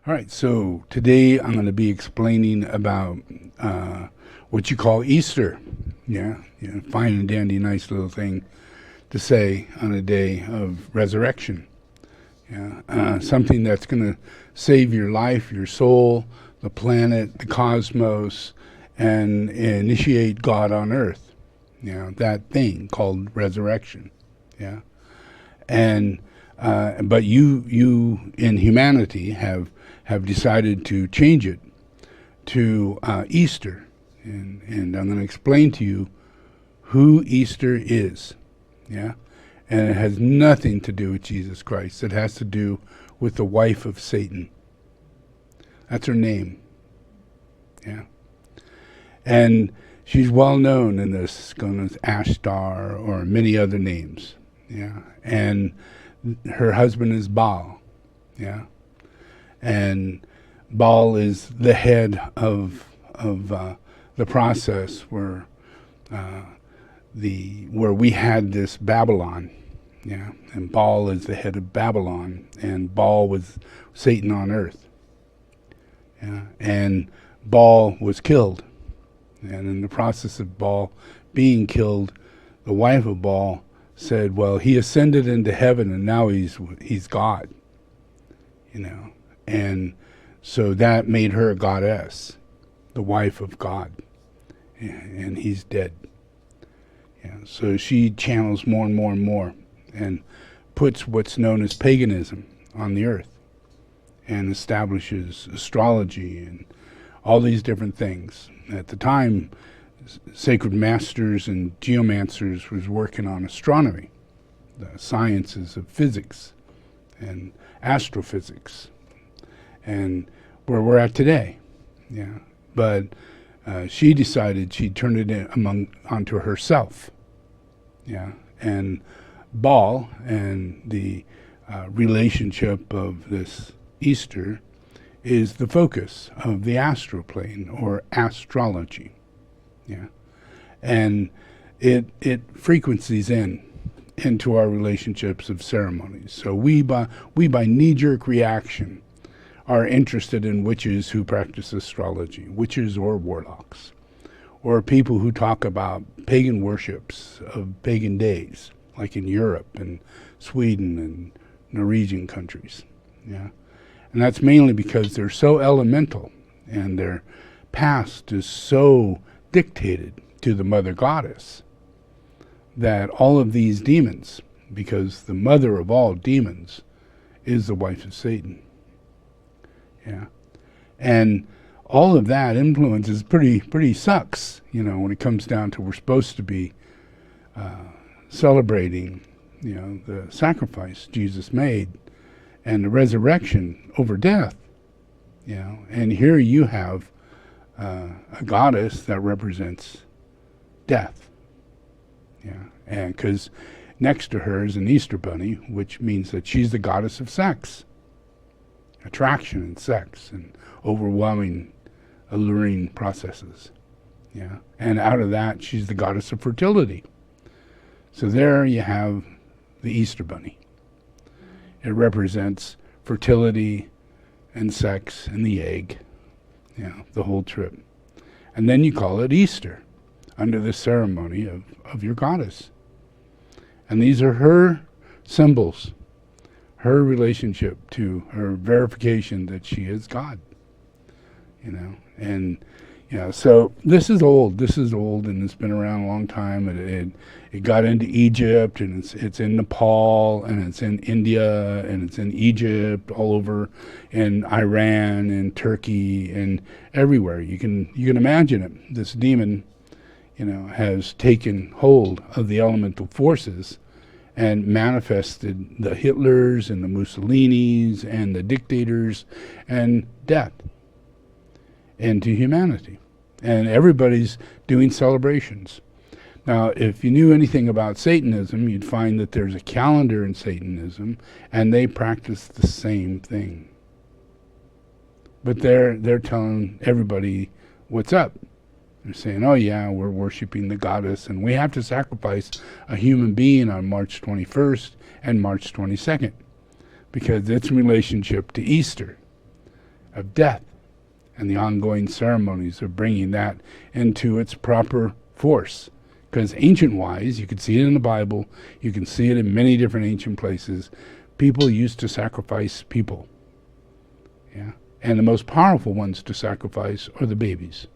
All right, so today I'm going to be explaining about what you call Easter. Yeah, fine and dandy, nice little thing to say on a day of resurrection. Yeah, something that's going to save your life, your soul, the planet, the cosmos, and initiate God on earth. That thing called resurrection. Yeah, and but you in humanity have decided to change it to Easter, and I'm going to explain to you who Easter is. Yeah, and it has nothing to do with Jesus Christ. It has to do with the wife of Satan. That's her name. Yeah, and she's well known in this, known as Ashtar or many other names. Yeah, and her husband is Baal. Yeah, and Baal is the head of the process where where we had this Babylon. Yeah, and Baal is the head of Babylon, and Baal was Satan on earth. Yeah, and Baal was killed, and in the process of Baal being killed, the wife of Baal said, "Well, he ascended into heaven, and now he's God." And so that made her a goddess, the wife of God, and he's dead. Yeah, so she channels more and more and more, and puts what's known as paganism on the earth, and establishes astrology and all these different things. At the time, sacred masters and geomancers was working on astronomy, the sciences of physics and astrophysics, and where we're at today. Yeah, but she decided she'd turn it onto herself. Yeah, and Baal and the relationship of this Easter is the focus of the astral plane or astrology. Yeah, and it frequencies into our relationships of ceremonies. So we by knee-jerk reaction are interested in witches who practice astrology, witches or warlocks, or people who talk about pagan worships of pagan days, like in Europe and Sweden and Norwegian countries. Yeah, and that's mainly because they're so elemental, and their past is so dictated to the mother goddess that all of these demons, because the mother of all demons is the wife of Satan. Yeah, and all of that influence is pretty sucks. When it comes down to we're supposed to be celebrating, the sacrifice Jesus made and the resurrection over death. And here you have a goddess that represents death. Yeah, and because next to her is an Easter bunny, which means that she's the goddess of sex, attraction and sex, and overwhelming, alluring processes. Yeah, and out of that, she's the goddess of fertility. So there you have the Easter bunny. It represents fertility and sex and the egg, the whole trip. And then you call it Easter under the ceremony of your goddess. And these are her symbols, her relationship to her verification that she is God. And so this is old, and it's been around a long time. It got into Egypt, and it's in Nepal, and it's in India, and it's in Egypt, all over, in Iran and Turkey and everywhere. You can imagine it. This demon, has taken hold of the elemental forces and manifested the Hitlers and the Mussolinis and the dictators and death into humanity. And everybody's doing celebrations. Now, if you knew anything about Satanism, you'd find that there's a calendar in Satanism, and they practice the same thing. But they're telling everybody what's up. They're saying, oh yeah, we're worshiping the goddess, and we have to sacrifice a human being on March 21st and March 22nd because its relationship to Easter, of death, and the ongoing ceremonies of bringing that into its proper force. Because ancient-wise, you can see it in the Bible, you can see it in many different ancient places, people used to sacrifice people. Yeah, and the most powerful ones to sacrifice are the babies.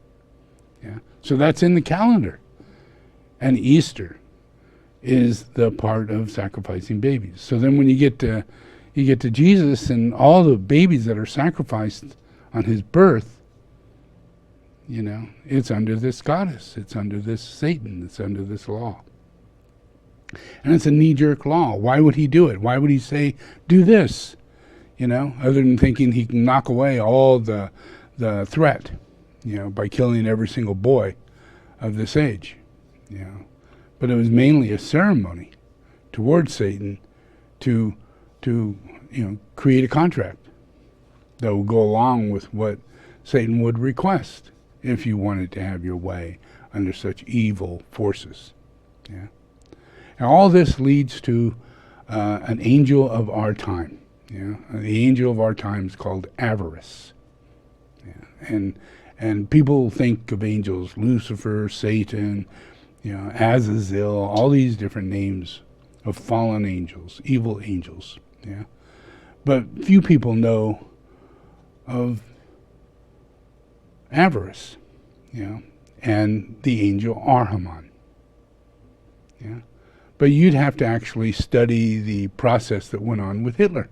Yeah, so that's in the calendar. And Easter is the part of sacrificing babies. So then when you get to Jesus and all the babies that are sacrificed on his birth, you know, it's under this goddess, it's under this Satan, it's under this law. And it's a knee-jerk law. Why would he do it? Why would he say, do this? You know, other than thinking he can knock away all the threat, you know, by killing every single boy of this age, you know. But it was mainly a ceremony towards Satan to you know, create a contract that would go along with what Satan would request if you wanted to have your way under such evil forces. Yeah. And all this leads to an angel of our time. Yeah. The angel of our time is called avarice. Yeah. And people think of angels, Lucifer, Satan, you know, Azazel, all these different names of fallen angels, evil angels. Yeah. But few people know of avarice, you know, and the angel Arhaman. Yeah. But you'd have to actually study the process that went on with Hitler.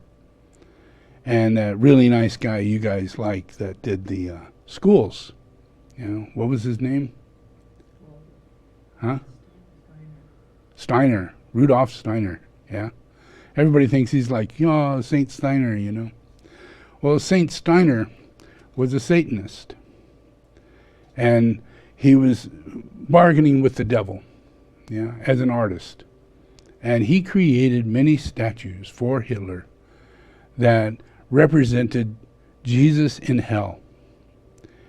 And that really nice guy you guys like that did the schools. You know, what was his name? Huh? Steiner. Rudolf Steiner. Yeah. Everybody thinks he's like, oh, Saint Steiner, you know. Well, Saint Steiner was a Satanist. And he was bargaining with the devil, yeah, as an artist. And he created many statues for Hitler that represented Jesus in hell.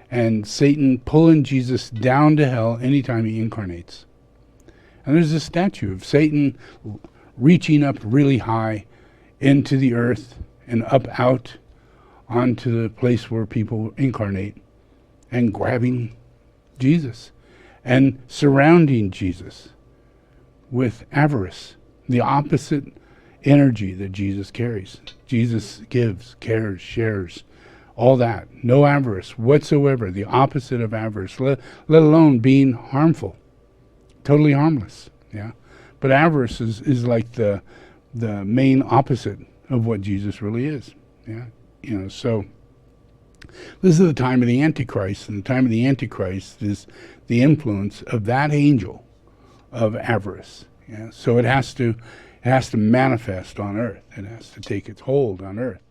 And Satan pulling Jesus down to hell anytime he incarnates. And there's a statue of Satan reaching up really high into the earth and up out onto the place where people incarnate and grabbing Jesus and surrounding Jesus with avarice, the opposite energy that Jesus carries. Jesus gives, cares, shares, all that. No avarice whatsoever, the opposite of avarice, let alone being harmful, totally harmless. Yeah. But avarice is like the main opposite of what Jesus really is. Yeah. You know, so this is the time of the Antichrist, and the time of the Antichrist is the influence of that angel of avarice. Yeah. So it has to manifest on earth. It has to take its hold on earth.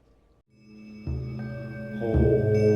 Hold.